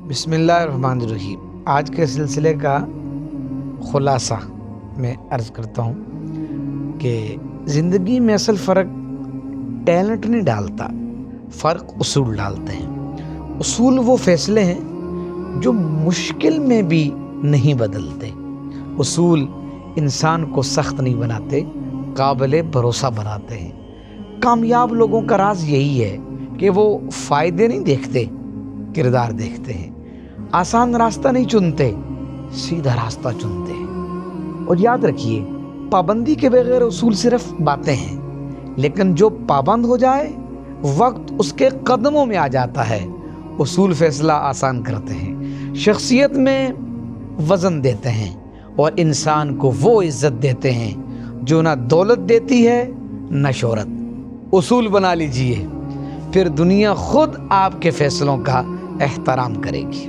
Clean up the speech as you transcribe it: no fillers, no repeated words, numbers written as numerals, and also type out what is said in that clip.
بسم اللہ الرحمن الرحیم۔ آج کے سلسلے کا خلاصہ میں عرض کرتا ہوں کہ زندگی میں اصل فرق ٹیلنٹ نہیں ڈالتا، فرق اصول ڈالتے ہیں۔ اصول وہ فیصلے ہیں جو مشکل میں بھی نہیں بدلتے۔ اصول انسان کو سخت نہیں بناتے، قابل بھروسہ بناتے ہیں۔ کامیاب لوگوں کا راز یہی ہے کہ وہ فائدے نہیں دیکھتے، کردار دیکھتے ہیں۔ آسان راستہ نہیں چنتے، سیدھا راستہ چنتے ہیں۔ اور یاد رکھیے، پابندی کے بغیر اصول صرف باتیں ہیں، لیکن جو پابند ہو جائے وقت اس کے قدموں میں آ جاتا ہے۔ اصول فیصلہ آسان کرتے ہیں، شخصیت میں وزن دیتے ہیں، اور انسان کو وہ عزت دیتے ہیں جو نہ دولت دیتی ہے نہ شہرت۔ اصول بنا لیجئے، پھر دنیا خود آپ کے فیصلوں کا احترام کرے گی۔